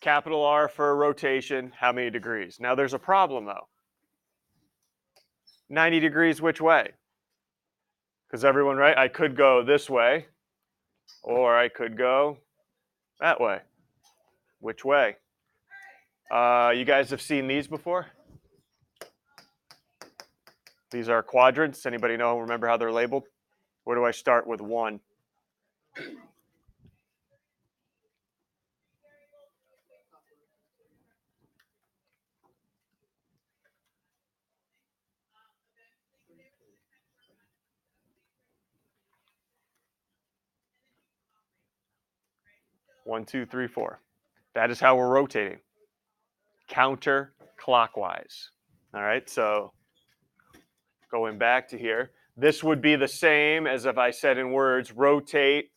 Capital R for rotation, how many degrees? Now there's a problem though. 90 degrees which way? Because everyone, right? I could go this way, or I could go that way. Which way? You guys have seen these before? These are quadrants. Anybody know, remember how they're labeled? Where do I start with 1? One, two, three, 4. That is how we're rotating. Counterclockwise. All right, so going back to here, this would be the same as if I said in words, rotate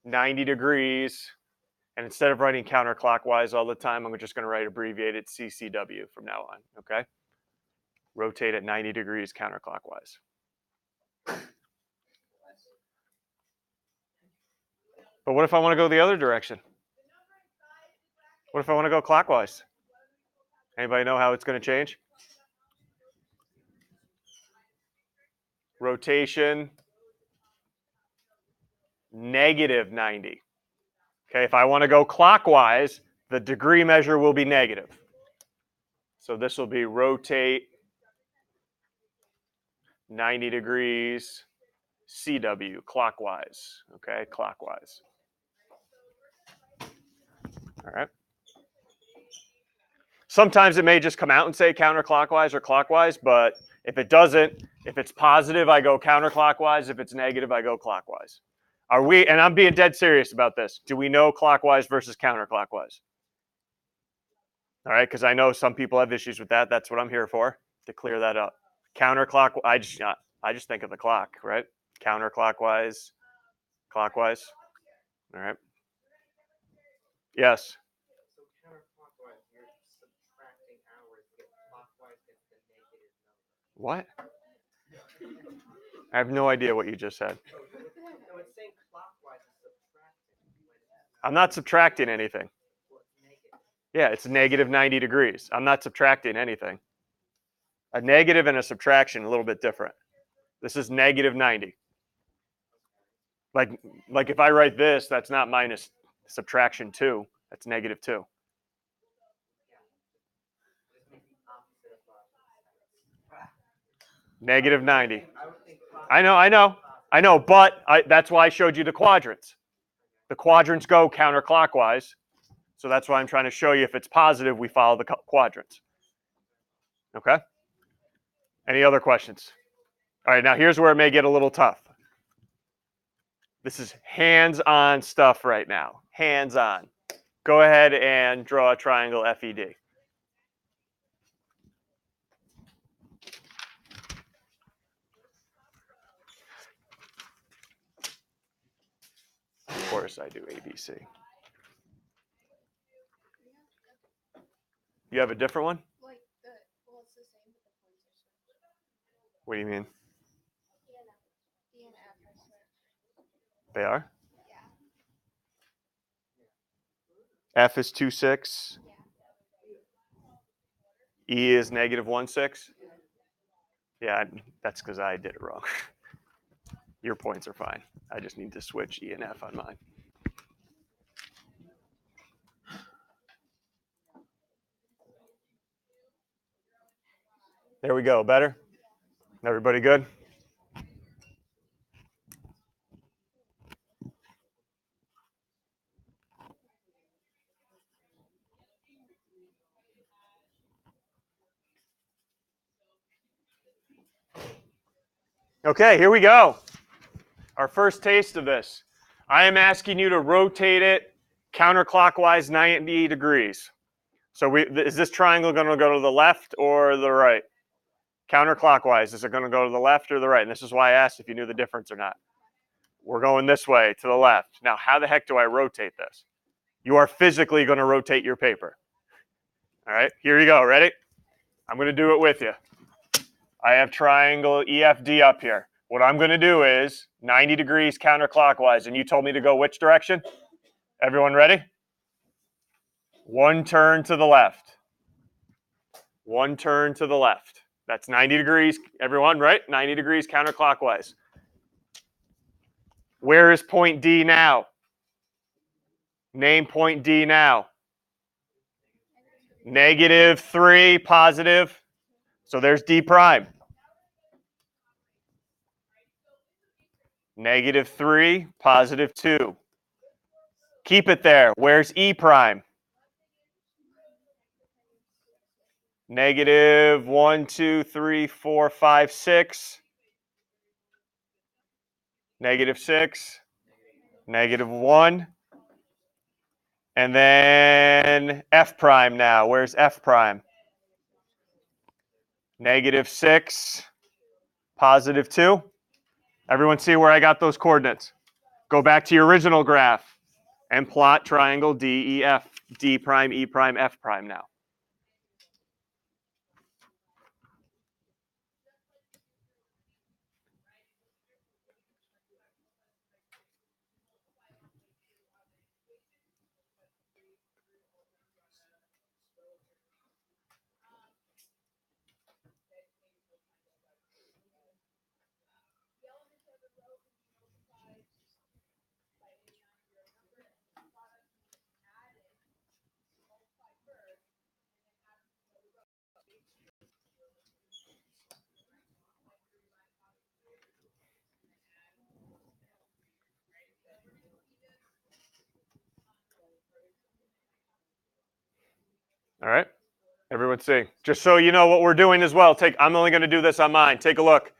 90 degrees. And instead of writing counterclockwise all the time, I'm just going to write abbreviated CCW from now on, okay? Rotate at 90 degrees counterclockwise. But what if I want to go the other direction? What if I want to go clockwise? Anybody know how it's going to change? Rotation, negative 90. Okay, if I want to go clockwise, the degree measure will be negative. So this will be rotate 90 degrees CW, clockwise. Okay, clockwise. All right. Sometimes it may just come out and say counterclockwise or clockwise, but if it doesn't, if it's positive, I go counterclockwise. If it's negative, I go clockwise. Are we, and I'm being dead serious about this, do we know clockwise versus counterclockwise? All right, because I know some people have issues with that. That's what I'm here for, to clear that up. Counterclockwise, I just think of the clock, right? Counterclockwise, clockwise. All right. Yes. So counterclockwise, you're subtracting hours to get clockwise gets the negative number. What? I have no idea what you just said. No, it's saying clockwise is subtracting. I'm not subtracting anything. Well, it's negative. Yeah, it's negative 90 degrees. I'm not subtracting anything. A negative and a subtraction, a little bit different. This is negative 90. Like if I write this, that's not minus subtraction 2. That's negative 2. Negative 90. I know, but that's why I showed you the quadrants. The quadrants go counterclockwise. So that's why I'm trying to show you if it's positive, we follow the quadrants. Okay? Any other questions? All right, now here's where it may get a little tough. This is hands-on stuff right now. Hands-on. Go ahead and draw a triangle FED. Of course I do ABC. You have a different one? Well, it's the same, but the points are switched. What do you mean? D and F are switched. They are? Yeah. F is 2, 6. Yeah. E is negative 1, 6. Yeah, that's because I did it wrong. Your points are fine. I just need to switch E and F on mine. There we go. Better? Everybody good? Okay, here we go. Our first taste of this. I am asking you to rotate it counterclockwise 90 degrees. So is this triangle going to go to the left or the right? Counterclockwise, is it going to go to the left or the right? And this is why I asked if you knew the difference or not. We're going this way, to the left. Now, how the heck do I rotate this? You are physically going to rotate your paper. All right, here you go. Ready? I'm going to do it with you. I have triangle EFD up here. What I'm going to do is 90 degrees counterclockwise. And you told me to go which direction? Everyone ready? One turn to the left. One turn to the left. That's 90 degrees, everyone, right? 90 degrees counterclockwise. Where is point D now? Name point D now. -3, positive. So there's D prime. -3, +2. Keep it there. Where's E prime? -1, 2, 3, 4, 5, 6. -6. -1. And then F prime now. Where's F prime? -6, +2. Everyone see where I got those coordinates? Go back to your original graph and plot triangle DEF. D prime, E prime, F prime now. All right. Everyone see. Just so you know what we're doing as well. I'm only going to do this on mine. Take a look.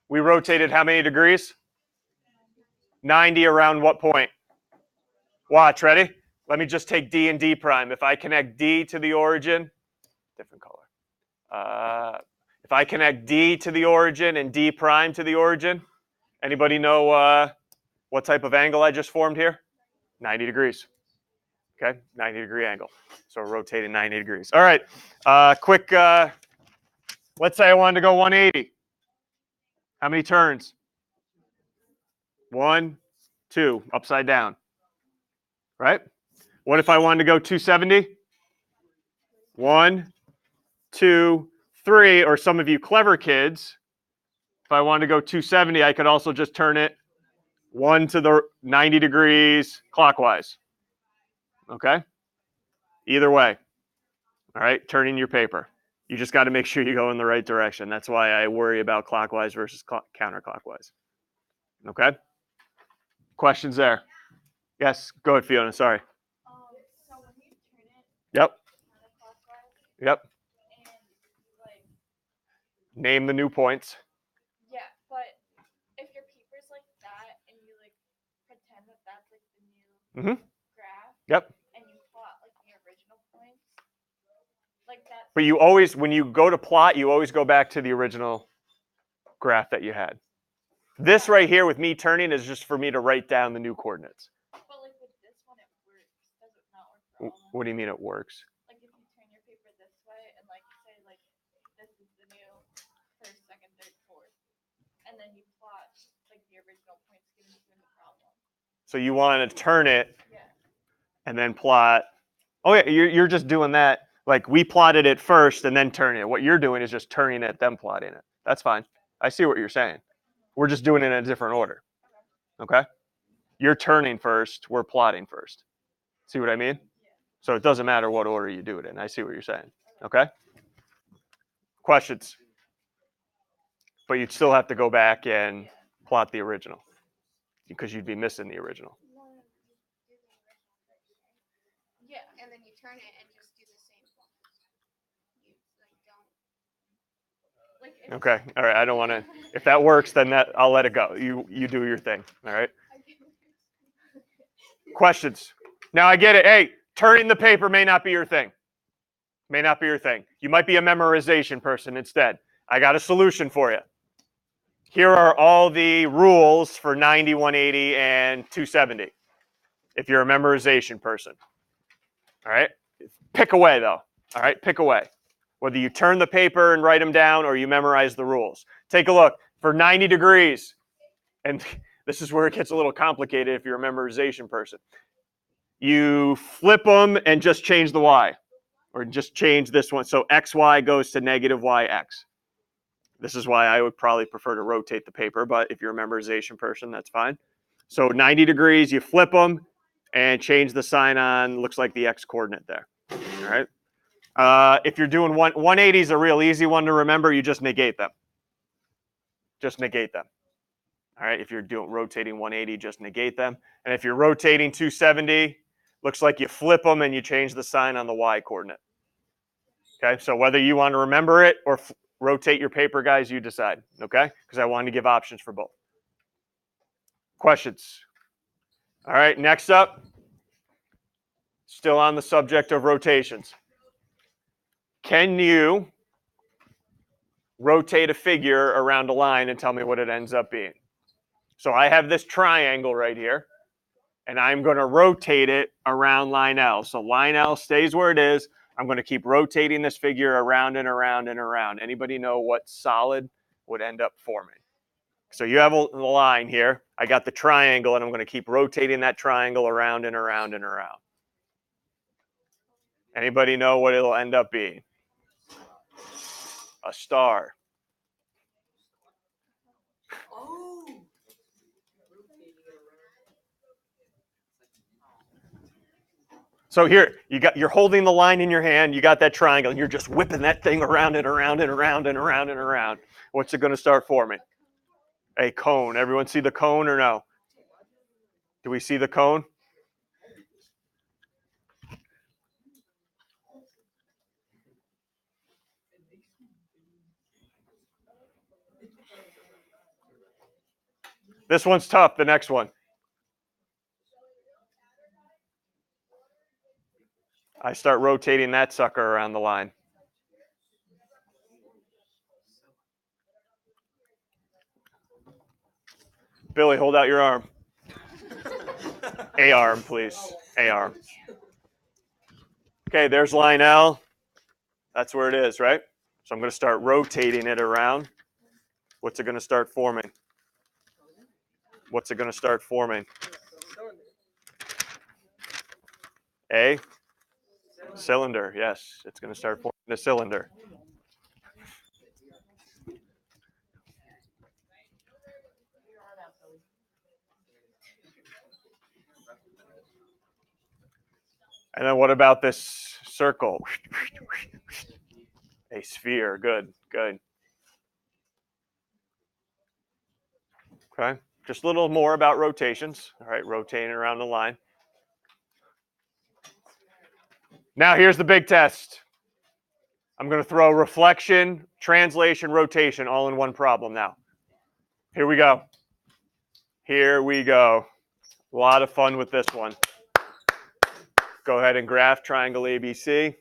We rotated how many degrees? 90 around what point? Watch, ready? Let me just take D and D prime. If I connect D to the origin, different color. If I connect D to the origin and D prime to the origin, anybody know what type of angle I just formed here? 90 degrees. Okay, 90-degree angle. So we're rotating 90 degrees. All right, quick, let's say I wanted to go 180. How many turns? 1, 2, upside down. Right? What if I wanted to go 270? 1, 2, 3, or some of you clever kids, if I wanted to go 270, I could also just turn it 1 to the 90 degrees clockwise. Okay? Either way. All right, turning your paper. You just got to make sure you go in the right direction. That's why I worry about clockwise versus counterclockwise. Okay? Questions there? Yes, go ahead, Fiona. Sorry. So when you turn it Yep. counterclockwise Yep. and like Name the new points. yeah, but if your paper's like that and you like pretend that that's like the new graph Yep. and you plot like the original points, like that. But you always, when you go to plot, you always go back to the original graph that you had. This right here with me turning is just for me to write down the new coordinates. But like with this one, it works. Does it not work for all of them? What do you mean it works? Like if you turn your paper this way and like say like this is the new first, second, third, fourth, and then you plot like the original points given to you in the problem. So you want to turn it Yeah. and then plot. Oh yeah, you're just doing that. Like we plotted it first and then turning it. What you're doing is just turning it, then plotting it. That's fine. I see what you're saying. We're just doing it in a different order. Okay? You're turning first, we're plotting first. See what I mean? So it doesn't matter what order you do it in. I see what you're saying. Okay? Questions? But you'd still have to go back and plot the original because you'd be missing the original. Yeah, and then you turn it and just do the same. You like don't. Okay. All right. I don't want to. If that works, then I'll let it go. You do your thing. All right. Questions? Now I get it. Hey, turning the paper may not be your thing. May not be your thing. You might be a memorization person instead. I got a solution for you. Here are all the rules for 90, 180, and 270. If you're a memorization person. All right. Pick away though. All right. Pick away. Whether you turn the paper and write them down or you memorize the rules. Take a look. For 90 degrees, and this is where it gets a little complicated if you're a memorization person. you flip them and just change the y, or just change this one. So xy goes to negative yx. This is why I would probably prefer to rotate the paper, but if you're a memorization person, that's fine. So 90 degrees, you flip them and change the sign on, looks like the x coordinate there. All right. If you're doing 180 is a real easy one to remember, you just negate them. Just negate them. All right, if you're rotating 180, just negate them. And if you're rotating 270, looks like you flip them and you change the sign on the y coordinate. Okay, so whether you want to remember it or rotate your paper, guys, you decide. Okay, because I wanted to give options for both. Questions? All right, next up, still on the subject of rotations. Can you rotate a figure around a line and tell me what it ends up being? So I have this triangle right here, and I'm going to rotate it around line L. So line L stays where it is. I'm going to keep rotating this figure around and around and around. Anybody know what solid would end up forming? So you have a line here. I got the triangle, and I'm going to keep rotating that triangle around and around and around. Anybody know what it'll end up being? A star. Oh. So here, you're holding the line in your hand, you got that triangle, and you're just whipping that thing around and around and around and around and around. What's it going to start forming? A cone. Everyone see the cone or no? Do we see the cone? This one's tough, the next one. I start rotating that sucker around the line. Billy, hold out your arm. A arm, please. A arm. Okay, there's line L. That's where it is, right? So I'm going to start rotating it around. What's it going to start forming? What's it going to start forming? A cylinder. Yes, it's going to start forming a cylinder. And then what about this circle? A sphere. Good, good. Okay, just a little more about rotations. All right, rotating around the line. Now here's the big test. I'm going to throw reflection, translation, rotation all in one problem now. Here we go. Here we go. A lot of fun with this one. Go ahead and graph triangle ABC.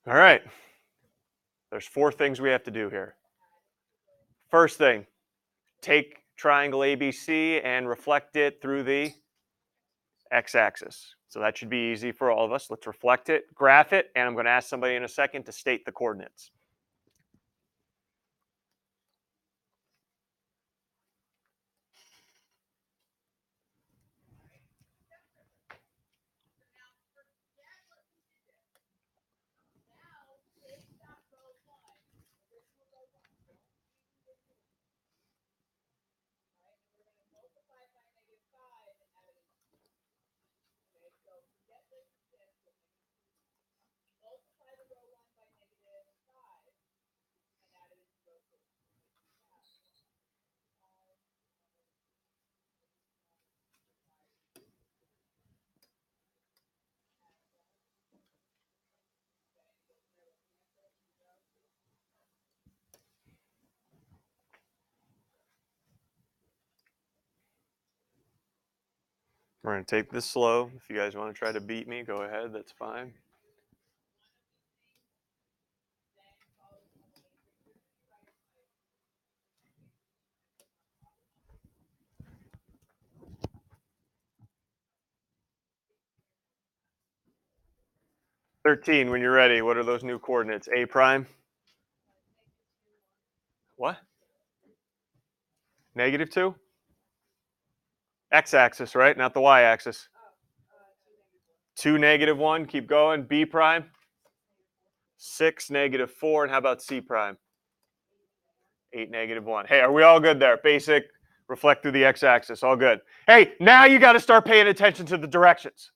All right. There's 4 things we have to do here. First thing, take triangle ABC and reflect it through the x-axis. So that should be easy for all of us. Let's reflect it, graph it, and I'm going to ask somebody in a second to state the coordinates. We're going to take this slow. If you guys want to try to beat me, go ahead. That's fine. When you're ready, what are those new coordinates? A prime? What? -2? X-axis, right? Not the y-axis. 2, -1. Keep going. B prime? 6, -4. And how about C prime? 8, -1. Hey, are we all good there? Basic, reflect through the x-axis. All good. Hey, now you got to start paying attention to the directions.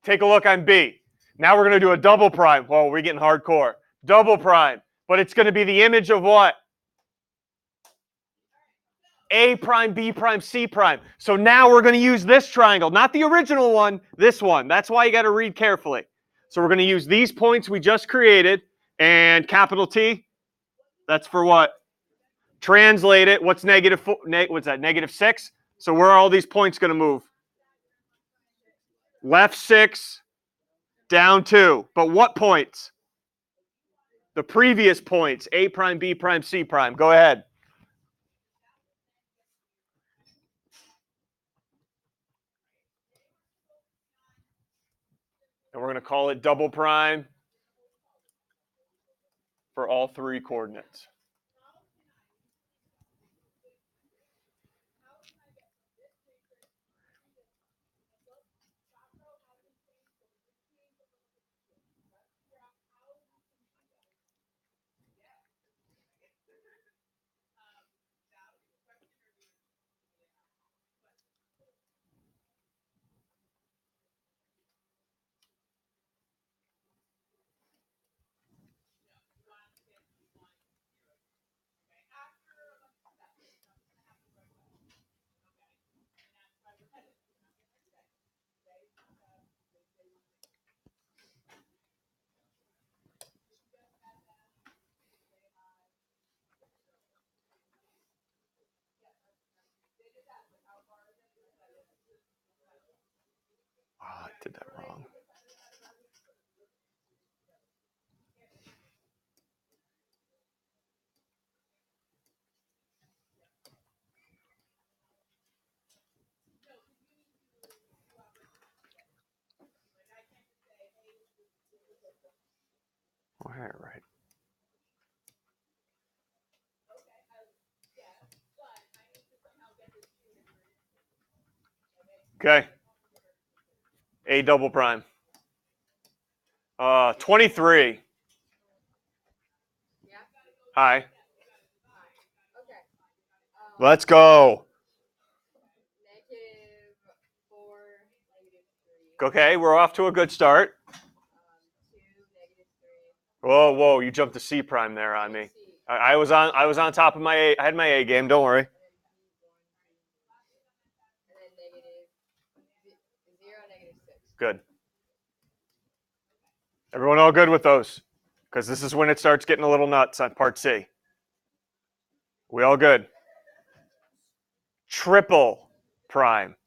Take a look on B. Now we're going to do a double prime. Whoa, we're getting hardcore. Double prime. But it's going to be the image of what? A prime, B prime, C prime. So now we're going to use this triangle, not the original one, this one. That's why you got to read carefully. So we're going to use these points we just created, and capital T, that's for what? Translate it. What's what's that? -6. So where are all these points going to move? Left 6, down 2. But what points? The previous points, A prime, B prime, C prime. Go ahead. And we're going to call it double prime for all 3 coordinates. Oh, I did that wrong. Oh, I had it right. Okay. A double prime. 23. Hi. Okay. Let's go. -4, -3. Okay, we're off to a good start. 2, -3. Whoa, whoa, you jumped to C prime there on me. I was on top of my A. I had my A game, don't worry. And then -0, -6. Good. Everyone all good with those? Because this is when it starts getting a little nuts on part C. We all good? Triple prime.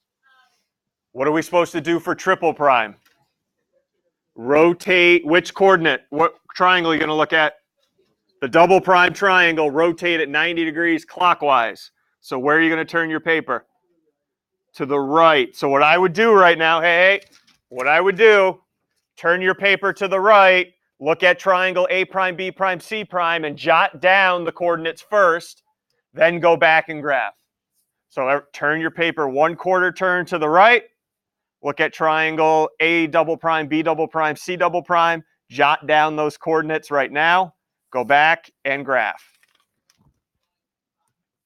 What are we supposed to do for triple prime? Rotate which coordinate? What triangle are you going to look at? The double prime triangle. Rotate it 90 degrees clockwise. So where are you going to turn your paper? To the right. So what I would do right now, hey, what I would do, turn your paper to the right, look at triangle A prime, B prime, C prime, and jot down the coordinates first, then go back and graph. So turn your paper 1/4 turn to the right, look at triangle A double prime, B double prime, C double prime, jot down those coordinates right now, go back and graph.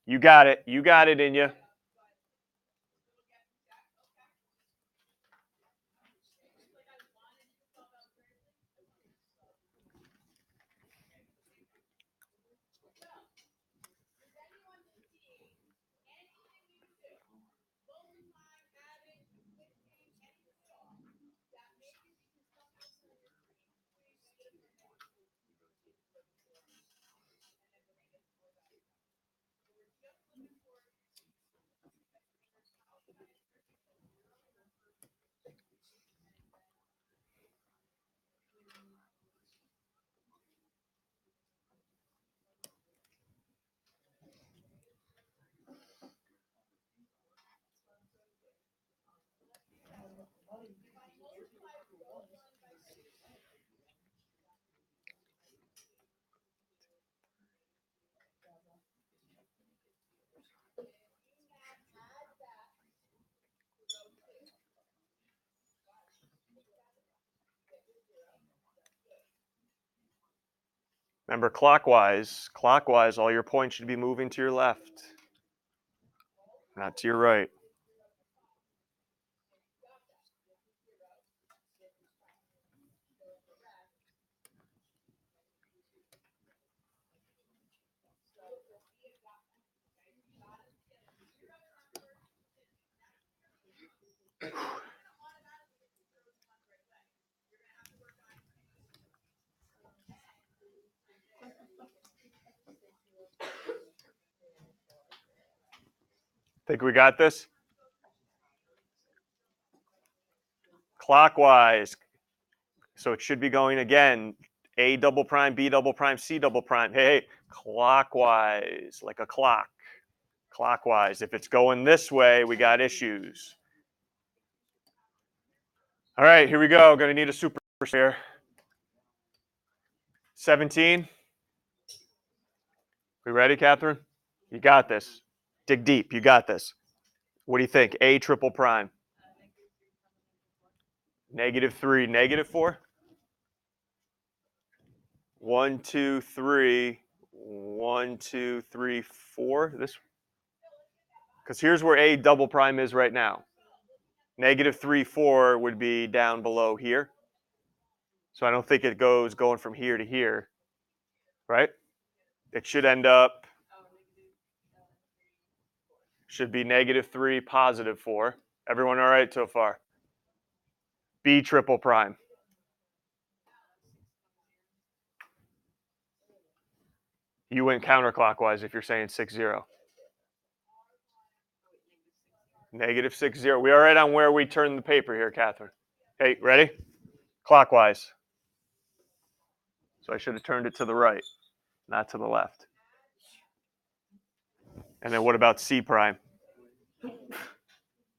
You got it. You got it in you. Remember, clockwise, all your points should be moving to your left, not to your right. Think we got this? Clockwise. So it should be going again. A double prime, B double prime, C double prime. Hey, clockwise, like a clock. Clockwise. If it's going this way, we got issues. All right, here we go. Going to need a super here. 17. We ready, Catherine? You got this. Dig deep. You got this. What do you think? A triple prime. -3, -4. 1, 2, 3. 1, 2, 3, 4. This, because here's where A double prime is right now. -3, 4 would be down below here. So I don't think it goes going from here to here, right? It should end up, should be -3, +4. Everyone all right so far? B triple prime. You went counterclockwise if you're saying 6, 0. -6, 0. We all right on where we turn the paper here, Catherine? Hey, ready? Clockwise. So I should have turned it to the right, not to the left. And then what about C prime?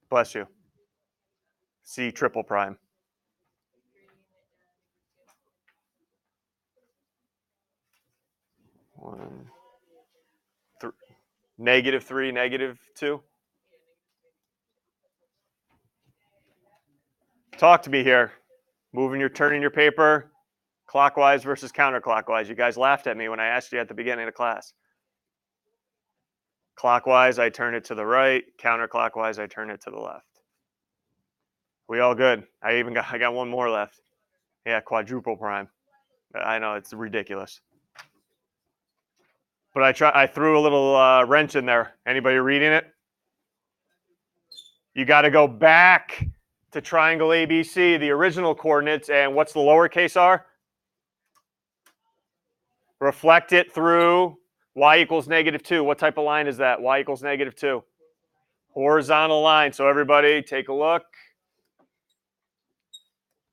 Bless you. C triple prime. One, -3, -2. Talk to me here. Turning your paper clockwise versus counterclockwise. You guys laughed at me when I asked you at the beginning of class. Clockwise, I turn it to the right. Counterclockwise, I turn it to the left. We all good? I got one more left. Yeah, quadruple prime. I know it's ridiculous, but I threw a little wrench in there. Anybody reading it? You got to go back to triangle ABC, the original coordinates, and what's the lowercase r? Reflect it through y equals -2. What type of line is that? Y equals -2. Horizontal line. So everybody take a look.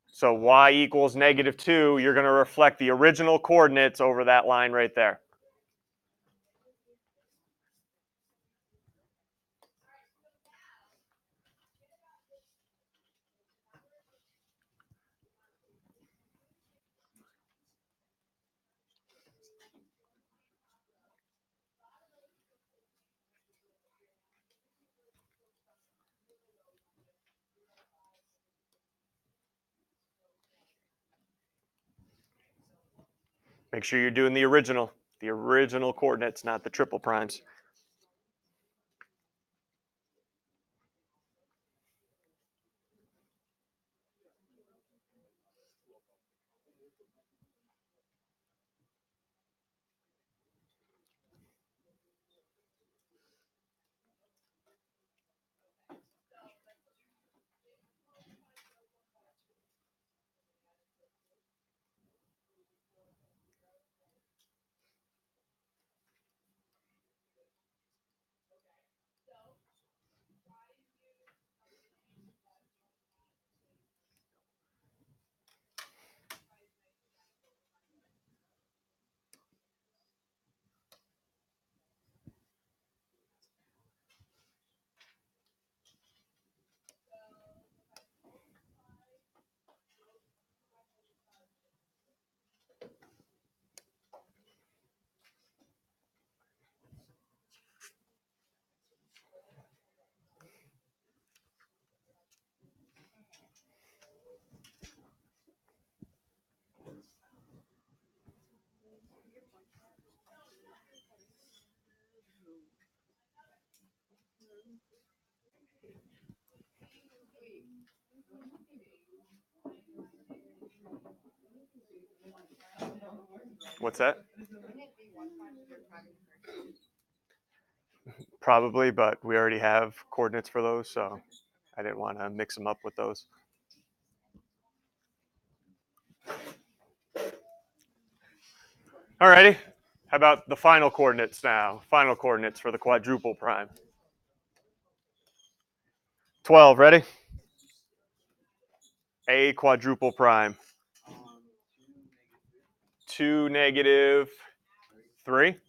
So y equals -2. You're going to reflect the original coordinates over that line right there. Make sure you're doing the original coordinates, not the triple primes. What's that? Wouldn't it be 1 point if you're driving first? Probably, but we already have coordinates for those, so I didn't want to mix them up with those. Alrighty. How about the final coordinates now? Final coordinates for the quadruple prime. 12, ready? A quadruple prime. 2, -3.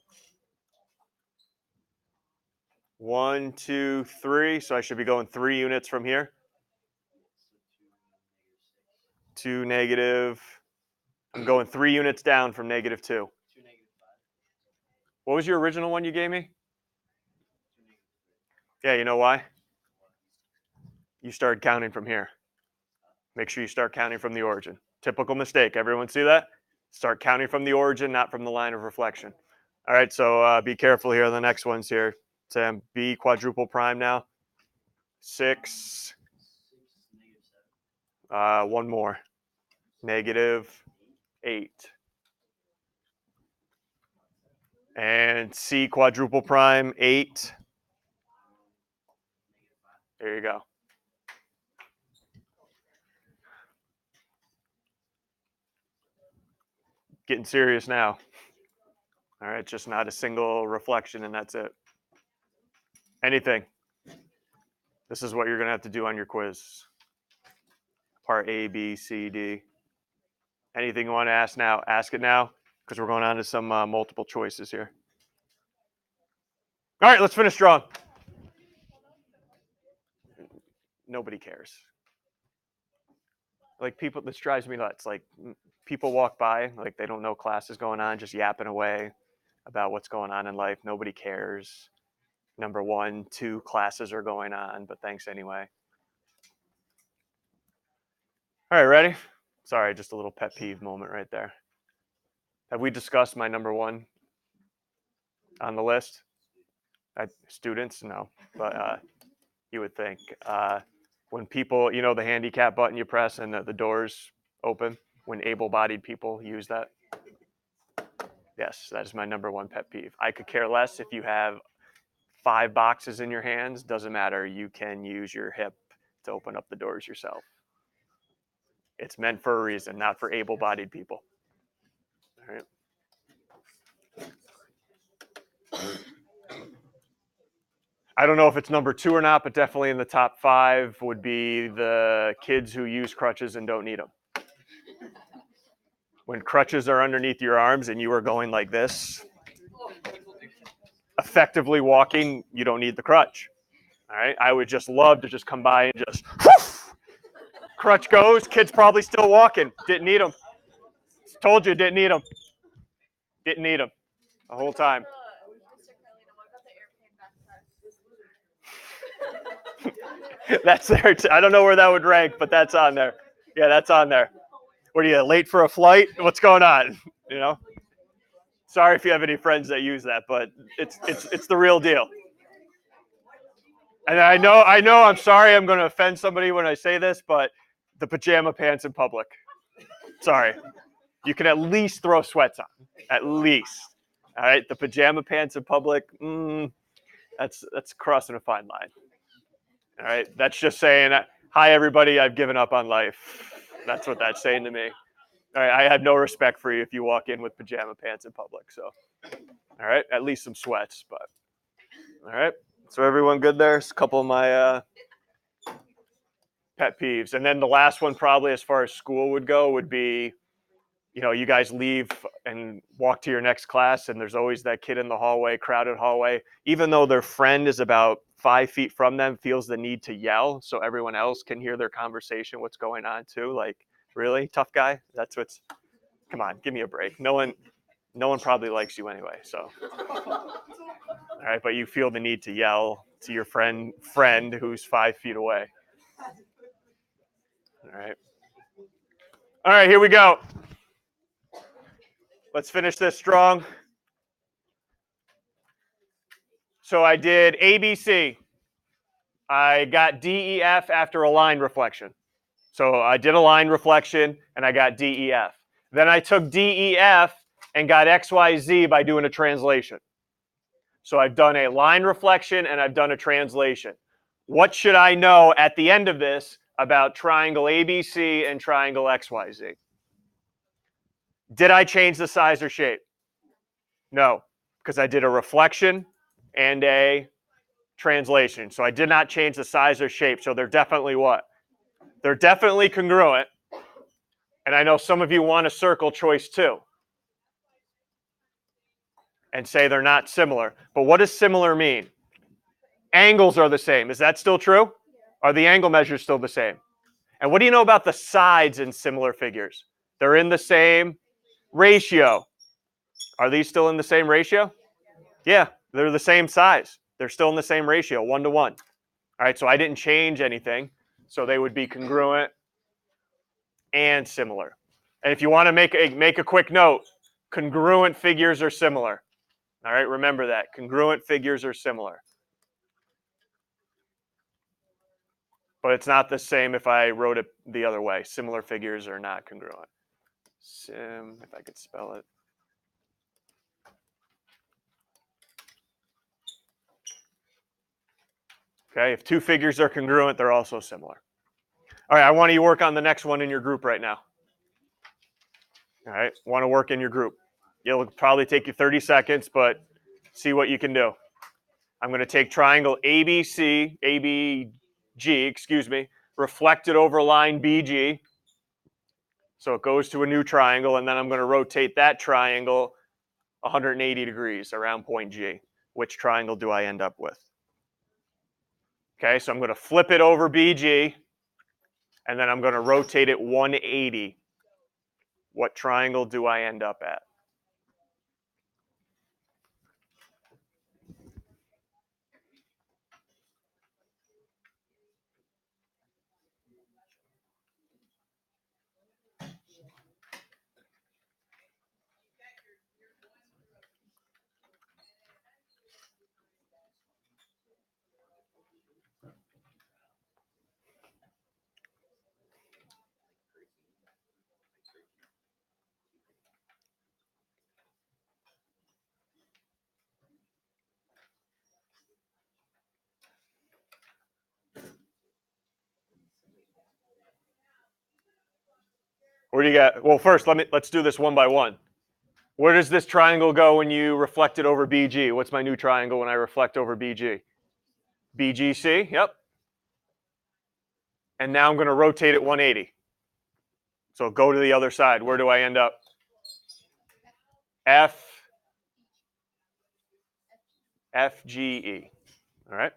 1, 2, 3. So I should be going 3 units from here. 2, negative. I'm going 3 units down from -2. What was your original one you gave me? Yeah, you know why? You started counting from here. Make sure you start counting from the origin. Typical mistake. Everyone see that? Start counting from the origin, not from the line of reflection. All right, so be careful here. The next one's here. Say I'm B quadruple prime now. 6. One more. -8. And C quadruple prime, 8. There you go. Getting serious now. All right, just not a single reflection and that's it. Anything. This is what you're going to have to do on your quiz. Part A, B, C, D. Anything you want to ask now, ask it now, because we're going on to some multiple choices here. All right, let's finish strong. Nobody cares. Like people, this drives me nuts. Like people walk by, like they don't know class is going on, just yapping away about what's going on in life. Nobody cares. Number 1, 2 classes are going on, but thanks anyway. All right, ready? Sorry, just a little pet peeve moment right there. Have we discussed my number 1 on the list? Students? No, but you would think. When people, you know, the handicap button you press and the doors open, when able-bodied people use that. Yes, that is my number 1 pet peeve. I could care less if you have 5 boxes in your hands. Doesn't matter. You can use your hip to open up the doors yourself. It's meant for a reason, not for able-bodied people. All right. I don't know if it's number 2 or not, but definitely in the top 5 would be the kids who use crutches and don't need them. When crutches are underneath your arms and you are going like this, effectively walking, you don't need the crutch. All right. I would just love to just come by and just whoosh, crutch goes. Kid's probably still walking. Didn't need them. Told you didn't need them. Didn't need them the whole time. That's there. I don't know where that would rank, but that's on there. Yeah, that's on there. What are you, late for a flight? What's going on? You know? Sorry if you have any friends that use that, but it's the real deal. And I know I'm sorry I'm going to offend somebody when I say this, but the pajama pants in public. Sorry. You can at least throw sweats on. At least. All right? The pajama pants in public, that's crossing a fine line. All right? That's just saying, hi, everybody, I've given up on life. That's what that's saying to me. All right? I have no respect for you if you walk in with pajama pants in public. So, all right? At least some sweats, but all right? So everyone good there? It's a couple of my pet peeves. And then the last one probably as far as school would go would be, you know, you guys leave and walk to your next class and there's always that kid in the hallway, crowded hallway, even though their friend is about 5 feet from them, feels the need to yell so everyone else can hear their conversation, what's going on too. Like, really? Tough guy? That's what's, come on, give me a break. No one probably likes you anyway, so. All right, but you feel the need to yell to your friend who's 5 feet away. All right, here we go. Let's finish this strong. So I did ABC. I got DEF after a line reflection. So I did a line reflection and I got DEF. Then I took DEF and got XYZ by doing a translation. So I've done a line reflection and I've done a translation. What should I know at the end of this about triangle ABC and triangle XYZ? Did I change the size or shape? No, because I did a reflection and a translation. So I did not change the size or shape. So they're definitely what? They're definitely congruent. And I know some of you want to circle choice 2 and say they're not similar. But what does similar mean? Angles are the same. Is that still true? Are the angle measures still the same? And what do you know about the sides in similar figures? They're in the same ratio. Are these still in the same ratio? Yeah, they're the same size. They're still in the same ratio, 1 to 1. All right, so I didn't change anything. So they would be congruent and similar. And if you want to make a quick note, congruent figures are similar. All right, remember that. Congruent figures are similar. But it's not the same if I wrote it the other way. Similar figures are not congruent. If I could spell it. Okay, if 2 figures are congruent, they're also similar. All right, I want you to work on the next one in your group right now. All right, want to work in your group. It'll probably take you 30 seconds, but see what you can do. I'm going to take triangle ABG, reflected over line BG. So it goes to a new triangle, and then I'm going to rotate that triangle 180 degrees around point G. Which triangle do I end up with? Okay, so I'm going to flip it over BG, and then I'm going to rotate it 180. What triangle do I end up at? Where do you got? Well, first, let's do this one by one. Where does this triangle go when you reflect it over BG? What's my new triangle when I reflect over BG? BGC, yep. And now I'm going to rotate it 180. So go to the other side. Where do I end up? FGE. All right.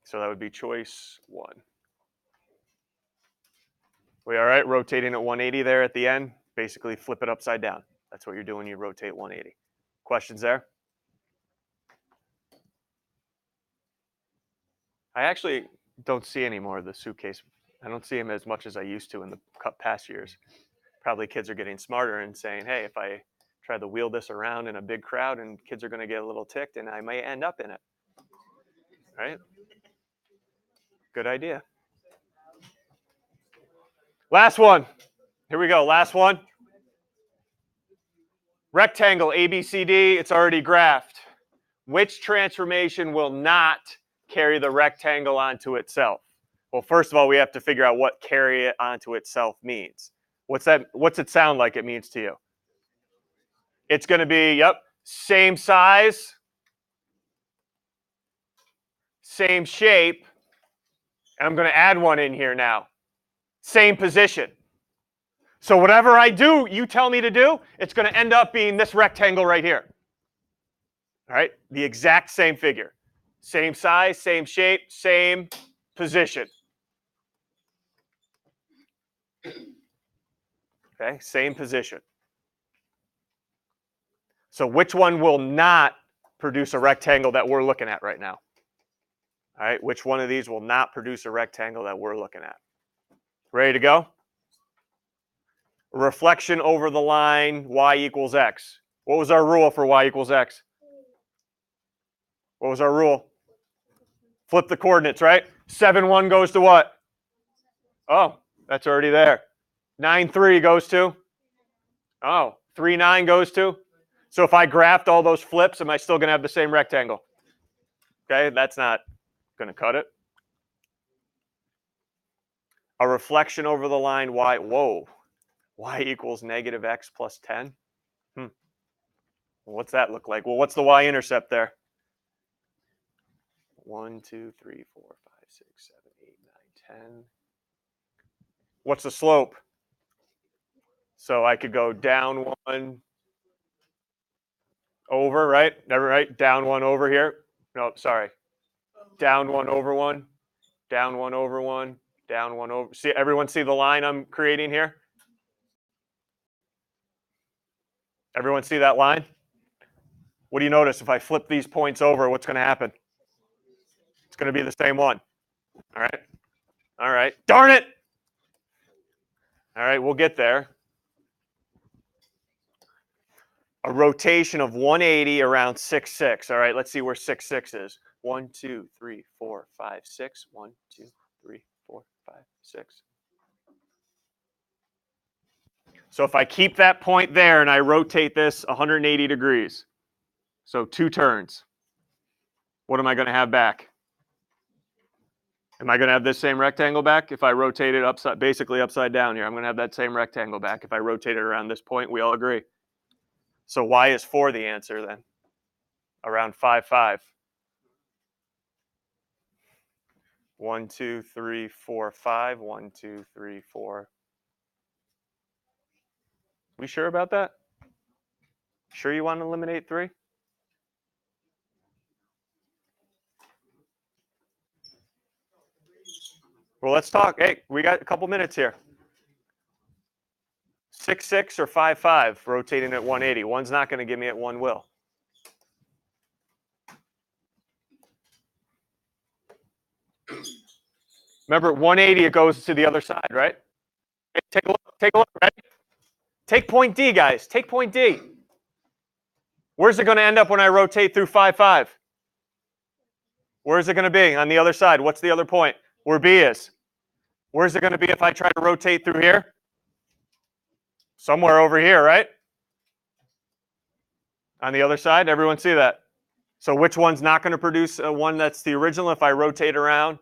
So that would be choice 1. We all right? Rotating at 180 there at the end. Basically flip it upside down. That's what you're doing. You rotate 180. Questions there? I actually don't see any more of the suitcase. I don't see them as much as I used to in the past years. Probably kids are getting smarter and saying, hey, if I try to wheel this around in a big crowd and kids are going to get a little ticked and I might end up in it. Right? Good idea. Last one. Here we go. Last one. Rectangle ABCD. It's already graphed. Which transformation will not carry the rectangle onto itself? Well, first of all, we have to figure out what carry it onto itself means. What's it sound like it means to you? It's going to be, yep, same size, same shape, and I'm going to add one in here now. Same position. So whatever I do, you tell me to do, it's going to end up being this rectangle right here. All right, the exact same figure. Same size, same shape, same position. Okay, same position. So which one will not produce a rectangle that we're looking at right now? All right, which one of these will not produce a rectangle that we're looking at? Ready to go? Reflection over the line, y equals x. What was our rule for y equals x? What was our rule? Flip the coordinates, right? 7, 1 goes to what? Oh, that's already there. 9, 3 goes to? Oh, 3, 9 goes to? So if I graphed all those flips, am I still going to have the same rectangle? Okay, that's not going to cut it. A reflection over the line y, whoa, y equals negative x plus 10. What's that look like? Well, what's the y-intercept there? 1, 2, 3, 4, 5, 6, 7, 8, 9, 10. What's the slope? So I could go down 1 over, right? Never right? Down 1 over here. No, sorry. Down 1 over 1. Down 1 over 1. Down 1 over. See, everyone see the line I'm creating here? Everyone see that line? What do you notice? If I flip these points over, what's going to happen? It's going to be the same one. All right. All right. Darn it. All right, we'll get there. A rotation of 180 around 6, 6. All right, let's see where 6, 6 is. 1, 2, 3, 4, 5, 6. 1, 2, 3, 4, 5, 6. So if I keep that point there and I rotate this 180 degrees, so 2 turns, what am I going to have back? Am I going to have this same rectangle back if I rotate it upside, basically upside down here? I'm going to have that same rectangle back if I rotate it around this point. We all agree. So y is 4 the answer then, around 5, 5. 1, 2, 3, 4, 5. 1, 2, 3, 4. We sure about that? Sure you want to eliminate 3? Well, let's talk. Hey, we got a couple minutes here. 6, 6 or 5, 5, rotating at 180. One's not going to give me it, one will. Remember, at 180, it goes to the other side, right? Hey, take a look. Take a look, right? Take point D, guys. Take point D. Where's it going to end up when I rotate through 5, 5? Where's it going to be on the other side? What's the other point? Where B is. Where's it going to be if I try to rotate through here? Somewhere over here, right? On the other side, everyone see that? So which one's not going to produce one that's the original if I rotate around?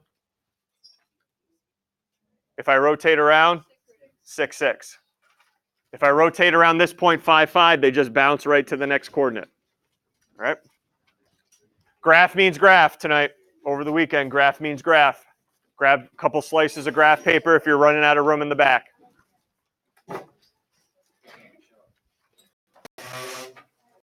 If I rotate around, 6, 6. If I rotate around this point, 5, 5, they just bounce right to the next coordinate. All right? Graph means graph tonight. Over the weekend, graph means graph. Grab a couple slices of graph paper if you're running out of room in the back.